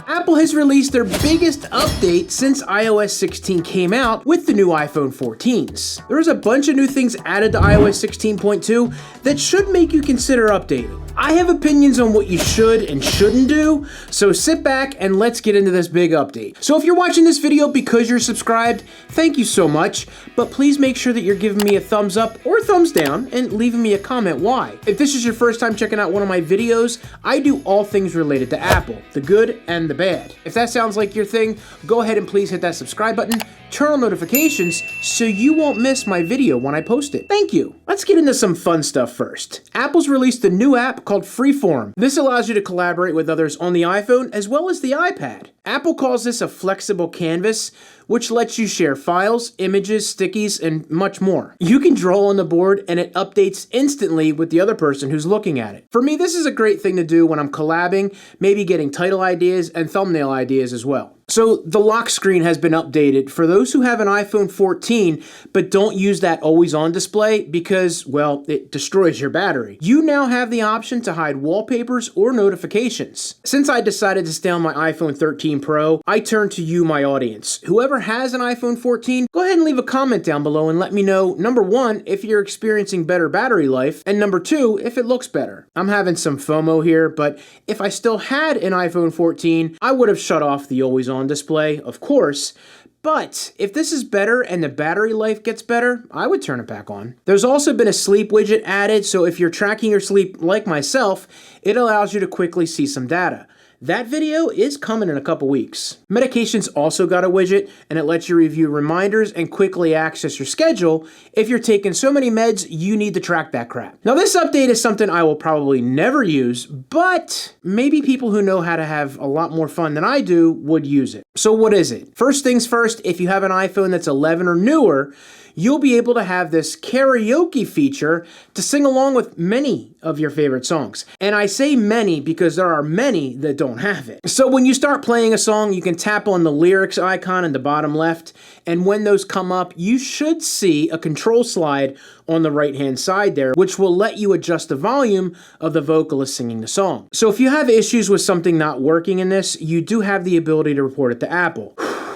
Apple has released their biggest update since iOS 16 came out with the new iPhone 14s. There's a bunch of new things added to iOS 16.2 that should make you consider updating. I have opinions on what you should and shouldn't do, so sit back and let's get into this big update. So if you're watching this video because you're subscribed, thank you so much, but please make sure that you're giving me a thumbs up or thumbs down and leaving me a comment why. If this is your first time checking out one of my videos, I do all things related to Apple, the good and the bad. If that sounds like your thing, go ahead and please hit that subscribe button, turn on notifications so you won't miss my video when I post it. Thank you. Let's get into some fun stuff first. Apple's released a new app called Freeform. This allows you to collaborate with others on the iPhone as well as the iPad. Apple calls this a flexible canvas, which lets you share files, images, stickies, and much more. You can draw on the board and it updates instantly with the other person who's looking at it. For me, this is a great thing to do when I'm collabing, maybe getting title ideas and thumbnail ideas as well. So the lock screen has been updated for those who have an iPhone 14 but don't use that always on display because, well, it destroys your battery. You now have the option to hide wallpapers or notifications. Since I decided to stay on my iPhone 13 Pro, I turn to you, my audience. Whoever has an iPhone 14, go ahead and leave a comment down below and let me know, number one, if you're experiencing better battery life, and number two, if it looks better. I'm having some FOMO here, but if I still had an iPhone 14, I would have shut off the always on display, of course, but if this is better and the battery life gets better, I would turn it back on. There's also been a sleep widget added, so if you're tracking your sleep like myself, it allows you to quickly see some data. That video is coming in a couple weeks. Medications also got a widget, and it lets you review reminders and quickly access your schedule if you're taking so many meds you need to track that crap. Now this update is something I will probably never use, but maybe people who know how to have a lot more fun than I do would use it. So what is it? First things first, if you have an iPhone that's 11 or newer, you'll be able to have this karaoke feature to sing along with many of your favorite songs. And I say many because there are many that don't have it. So when you start playing a song, you can tap on the lyrics icon in the bottom left, and when those come up, you should see a control slide on the right-hand side there, which will let you adjust the volume of the vocalist singing the song. So if you have issues with something not working in this, you do have the ability to report it to Apple.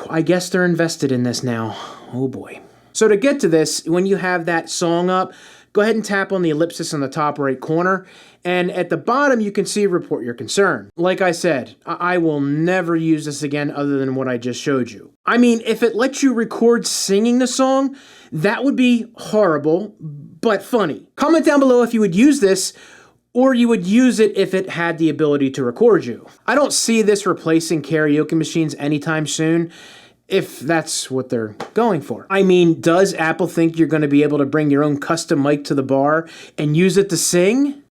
I guess they're invested in this now. Oh boy. So to get to this, when you have that song up, go ahead and tap on the ellipsis on the top right corner, and at the bottom you can see report your concern. Like I said, I will never use this again other than what I just showed you. I mean, if it lets you record singing the song, that would be horrible, but funny. Comment down below if you would use this, or you would use it if it had the ability to record you. I don't see this replacing karaoke machines anytime soon, if that's what they're going for. I mean, does Apple think you're going to be able to bring your own custom mic to the bar and use it to sing?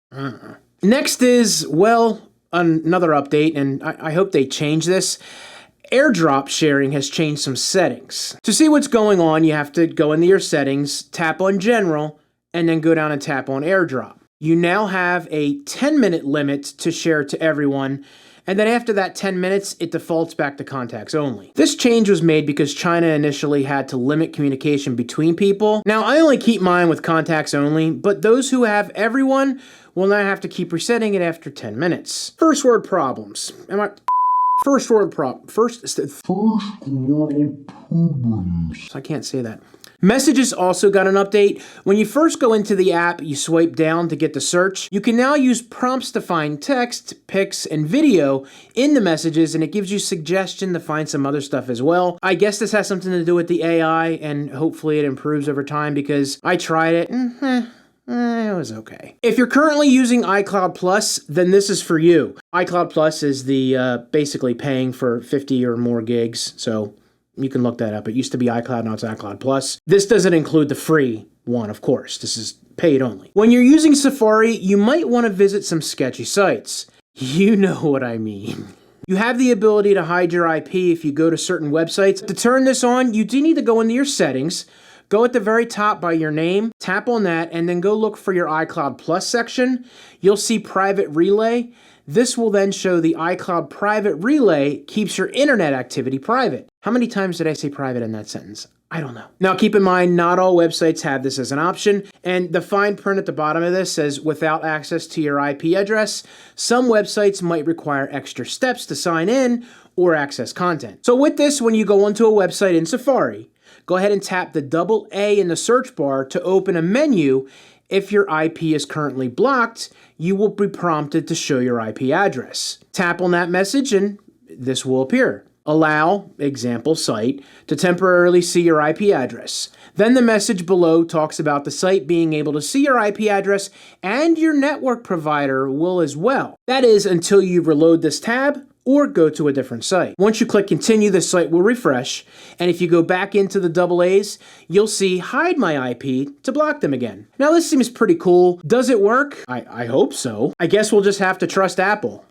Next is, well, another update, and I hope they change this. AirDrop sharing has changed some settings. To see what's going on, you have to go into your settings, tap on General, and then go down and tap on AirDrop. You now have a 10-minute limit to share to everyone, and then after that 10 minutes, it defaults back to contacts only. This change was made because China initially had to limit communication between people. Now, I only keep mine with contacts only, but those who have everyone will now have to keep resetting it after 10 minutes. First world problems. First world problems. I can't say that. Messages also got an update. When you first go into the app, you swipe down to get the search. You can now use prompts to find text, pics, and video in the messages, and it gives you suggestion to find some other stuff as well. I guess this has something to do with the AI, and hopefully it improves over time because I tried it and it was okay. If you're currently using iCloud Plus, then this is for you. iCloud Plus is the basically paying for 50 or more gigs, so you can look that up. It used to be iCloud, now it's iCloud Plus. This doesn't include the free one, of course. This is paid only. When you're using Safari, you might want to visit some sketchy sites. You know what I mean. You have the ability to hide your IP if you go to certain websites. To turn this on, you do need to go into your settings, go at the very top by your name, tap on that, and then go look for your iCloud Plus section. You'll see Private Relay. This will then show the iCloud Private Relay keeps your internet activity private. How many times did I say private in that sentence? I don't know. Now keep in mind, not all websites have this as an option, and the fine print at the bottom of this says without access to your IP address, some websites might require extra steps to sign in, or access content. So with this, when you go onto a website in Safari, go ahead and tap the double A in the search bar to open a menu. If your IP is currently blocked, you will be prompted to show your IP address. Tap on that message and this will appear. Allow, example site, to temporarily see your IP address. Then the message below talks about the site being able to see your IP address, and your network provider will as well. That is until you reload this tab or go to a different site. Once you click continue, the site will refresh, and if you go back into the double A's, you'll see hide my IP to block them again. Now this seems pretty cool. Does it work? I hope so. I guess we'll just have to trust Apple.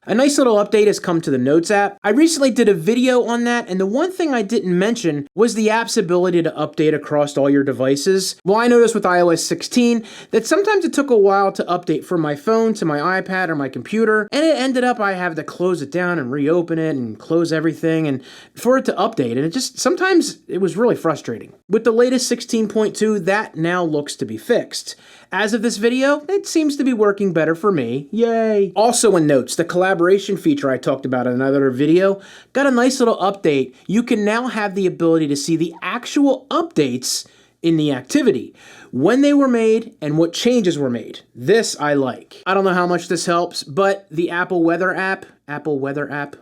A nice little update has come to the Notes app. I recently did a video on that, and the one thing I didn't mention was the app's ability to update across all your devices. Well, I noticed with iOS 16 that sometimes it took a while to update from my phone to my iPad or my computer, and it ended up I have to close it down and reopen it and close everything and for it to update, and sometimes it was really frustrating. With the latest 16.2, that now looks to be fixed. As of this video, it seems to be working better for me. Yay! Also in Notes, the collaboration feature I talked about in another video got a nice little update. You can now have the ability to see the actual updates in the activity, when they were made and what changes were made. This I like. I don't know how much this helps, but the Apple Weather app,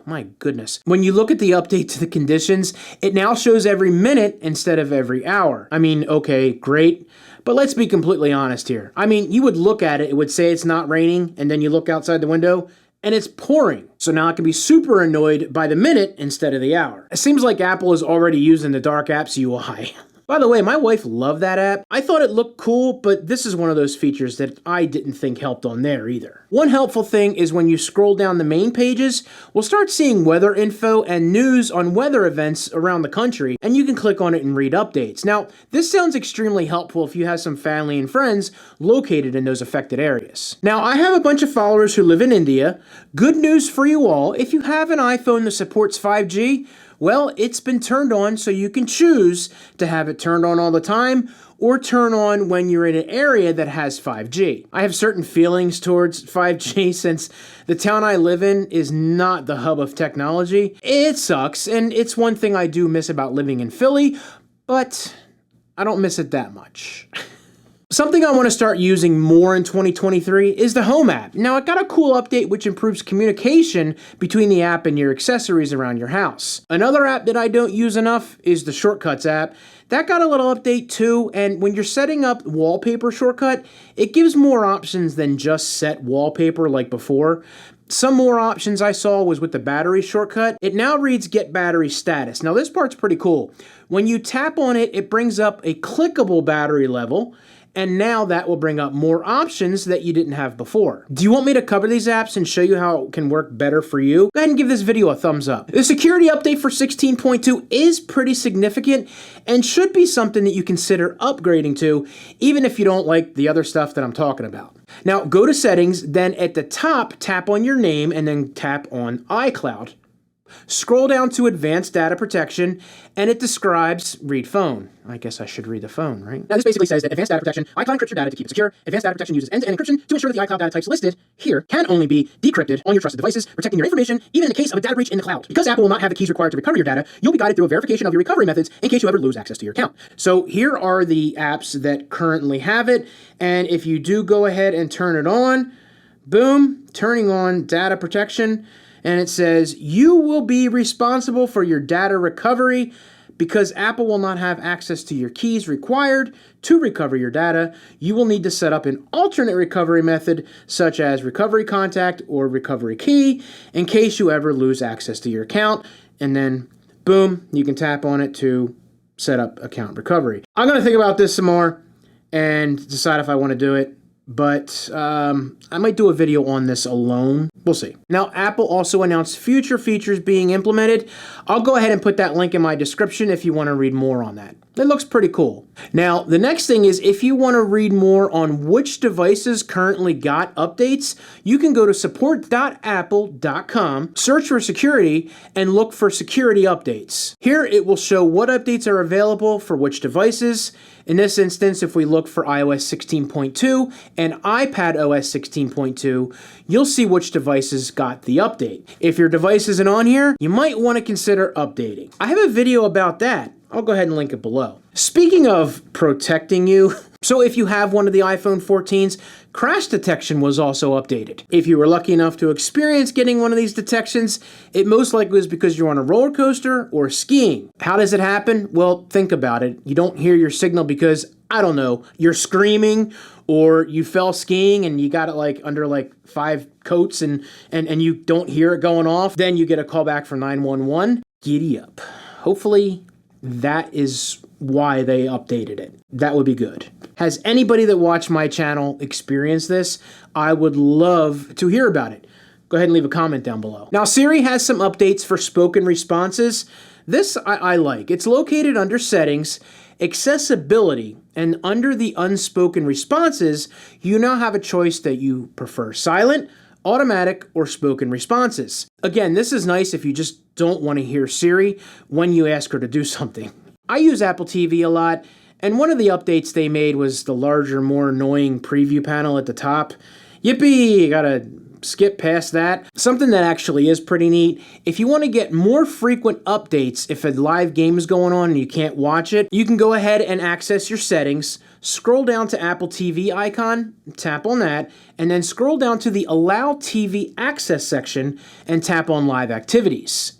my goodness. When you look at the update to the conditions, it now shows every minute instead of every hour. I mean, okay, great. But let's be completely honest here. I mean, you would look at it, it would say it's not raining, and then you look outside the window, and it's pouring. So now I can be super annoyed by the minute instead of the hour. It seems like Apple is already using the Dark Apps UI. By the way, my wife loved that app. I thought it looked cool, but this is one of those features that I didn't think helped on there either. One helpful thing is when you scroll down the main pages, we'll start seeing weather info and news on weather events around the country, and you can click on it and read updates. Now, this sounds extremely helpful if you have some family and friends located in those affected areas. Now, I have a bunch of followers who live in India. Good news for you all, if you have an iPhone that supports 5G, well, it's been turned on, so you can choose to have it turned on all the time or turn on when you're in an area that has 5G. I have certain feelings towards 5G since the town I live in is not the hub of technology. It sucks, and it's one thing I do miss about living in Philly, but I don't miss it that much. Something I want to start using more in 2023 is the Home app. Now, it got a cool update which improves communication between the app and your accessories around your house. Another app that I don't use enough is the Shortcuts app. That got a little update too, and when you're setting up wallpaper shortcut, it gives more options than just set wallpaper like before. Some more options I saw was with the battery shortcut. It now reads get battery status. Now this part's pretty cool. When you tap on it, it brings up a clickable battery level, and now that will bring up more options that you didn't have before. Do you want me to cover these apps and show you how it can work better for you? Go ahead and give this video a thumbs up. The security update for 16.2 is pretty significant and should be something that you consider upgrading to, even if you don't like the other stuff that I'm talking about. Now go to settings, then at the top, tap on your name and then tap on iCloud. Scroll down to Advanced Data Protection, and it describes read phone. I guess I should read the phone, right? Now this basically says that Advanced Data Protection, iCloud encrypts your data to keep it secure. Advanced Data Protection uses end-to-end encryption to ensure that the iCloud data types listed here can only be decrypted on your trusted devices, protecting your information even in the case of a data breach in the cloud. Because Apple will not have the keys required to recover your data, you'll be guided through a verification of your recovery methods in case you ever lose access to your account. So here are the apps that currently have it, and if you do go ahead and turn it on, boom, turning on data protection, and it says, you will be responsible for your data recovery because Apple will not have access to your keys required to recover your data. You will need to set up an alternate recovery method, such as recovery contact or recovery key, in case you ever lose access to your account. And then, boom, you can tap on it to set up account recovery. I'm going to think about this some more and decide if I want to do it. But I might do a video on this alone. We'll see. Now, Apple also announced future features being implemented. I'll go ahead and put that link in my description if you want to read more on that. It looks pretty cool. Now, the next thing is if you want to read more on which devices currently got updates, you can go to support.apple.com, search for security, and look for security updates. Here, it will show what updates are available for which devices. In this instance, if we look for iOS 16.2 and iPadOS 16.2, you'll see which devices got the update. If your device isn't on here, you might want to consider updating. I have a video about that. I'll go ahead and link it below. Speaking of protecting you, so if you have one of the iPhone 14s, crash detection was also updated. If you were lucky enough to experience getting one of these detections, it most likely was because you're on a roller coaster or skiing. How does it happen? Well, think about it. You don't hear your signal because, I don't know, you're screaming or you fell skiing and you got it like under like 5 coats and you don't hear it going off. Then you get a call back from 911. Giddy up. Hopefully that is why they updated it. That would be good. Has anybody that watched my channel experienced this? I would love to hear about it. Go ahead and leave a comment down below. Now, Siri has some updates for spoken responses. This I like. It's located under Settings, Accessibility, and under the unspoken responses, you now have a choice that you prefer silent, automatic, or spoken responses. Again, this is nice if you just don't want to hear Siri when you ask her to do something. I use Apple TV a lot, and one of the updates they made was the larger, more annoying preview panel at the top. Yippee! Gotta skip past that. Something that actually is pretty neat, if you want to get more frequent updates if a live game is going on and you can't watch it, you can go ahead and access your settings, scroll down to Apple TV icon, tap on that, and then scroll down to the Allow TV Access section and tap on Live Activities.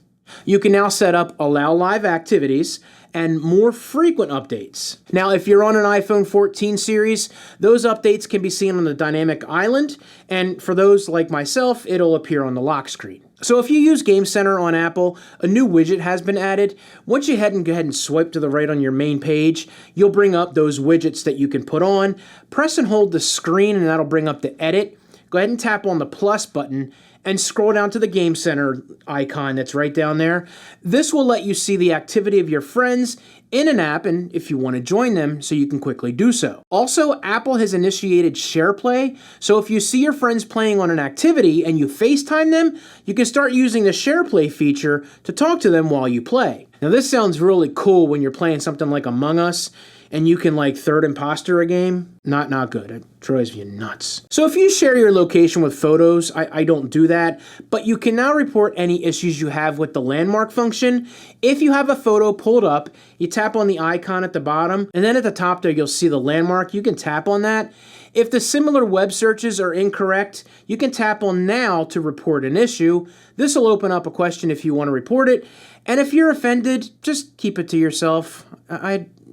You can now set up Allow Live Activities and more frequent updates. Now, if you're on an iPhone 14 series, those updates can be seen on the dynamic island, and for those like myself, it'll appear on the lock screen. So if you use Game Center on Apple, a new widget has been added. Once you go ahead and swipe to the right on your main page, you'll bring up those widgets that you can put on. Press and hold the screen and that'll bring up the edit. Go ahead and tap on the plus button and scroll down to the Game Center icon that's right down there. This will let you see the activity of your friends in an app, and if you want to join them, so you can quickly do so. Also, Apple has initiated SharePlay, so if you see your friends playing on an activity and you FaceTime them, you can start using the SharePlay feature to talk to them while you play. Now, this sounds really cool when you're playing something like Among Us, and you can like third imposter a game. Not good. It drives you nuts. So if you share your location with photos, I don't do that, but you can now report any issues you have with the landmark function. If you have a photo pulled up, you tap on the icon at the bottom, and then at the top there you'll see the landmark. You can tap on that. If the similar web searches are incorrect, you can tap on Now to report an issue. This will open up a question if you want to report it. And if you're offended, just keep it to yourself.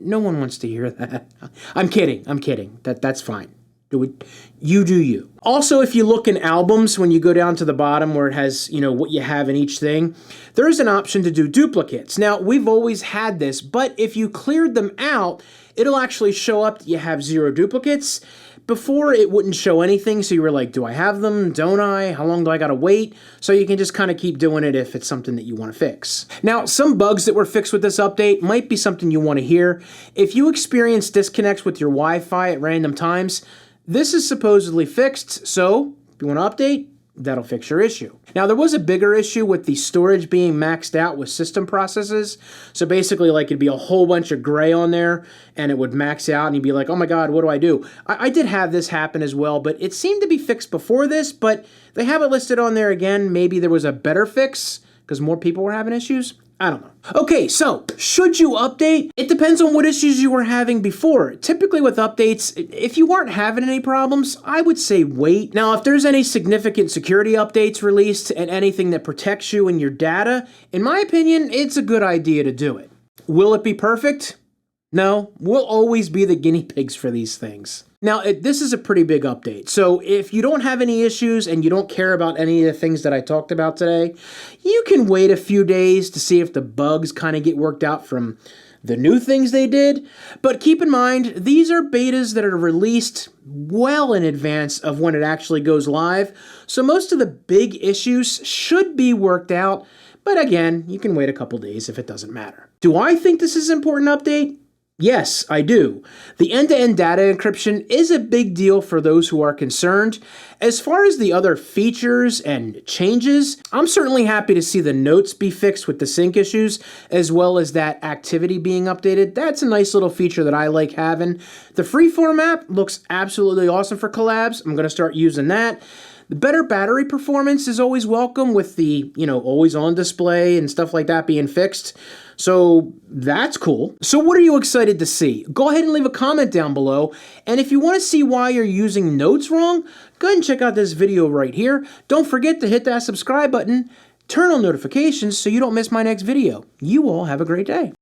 No one wants to hear that. I'm kidding. That's fine. You do you. Also, if you look in albums, when you go down to the bottom where it has, what you have in each thing, there is an option to do duplicates. Now, we've always had this, but if you cleared them out, it'll actually show up that you have 0 duplicates. Before, it wouldn't show anything, so you were like, do I have them? Don't I? How long do I gotta wait? So you can just kind of keep doing it if it's something that you want to fix. Now, some bugs that were fixed with this update might be something you want to hear. If you experience disconnects with your Wi-Fi at random times, this is supposedly fixed, so if you want to update, that'll fix your issue. Now, there was a bigger issue with the storage being maxed out with system processes. So basically, like, it'd be a whole bunch of gray on there, and it would max out, and you'd be like, oh my god, what do I do? I did have this happen as well, but it seemed to be fixed before this, but they have it listed on there again. Maybe there was a better fix, because more people were having issues. I don't know. Okay, so should you update? It depends on what issues you were having before. Typically with updates, if you weren't having any problems, I would say wait. Now, if there's any significant security updates released and anything that protects you and your data, in my opinion, it's a good idea to do it. Will it be perfect? No, we'll always be the guinea pigs for these things. Now, this is a pretty big update, so if you don't have any issues and you don't care about any of the things that I talked about today, you can wait a few days to see if the bugs kind of get worked out from the new things they did. But keep in mind, these are betas that are released well in advance of when it actually goes live, so most of the big issues should be worked out, but again, you can wait a couple days if it doesn't matter. Do I think this is an important update? Yes, I do. The end-to-end data encryption is a big deal for those who are concerned. As far as the other features and changes, I'm certainly happy to see the notes be fixed with the sync issues, as well as that activity being updated. That's a nice little feature that I like having. The Freeform app looks absolutely awesome for collabs. I'm going to start using that. The better battery performance is always welcome with the, always on display and stuff like that being fixed. So that's cool. So what are you excited to see? Go ahead and leave a comment down below. And if you want to see why you're using notes wrong, go ahead and check out this video right here. Don't forget to hit that subscribe button, turn on notifications so you don't miss my next video. You all have a great day.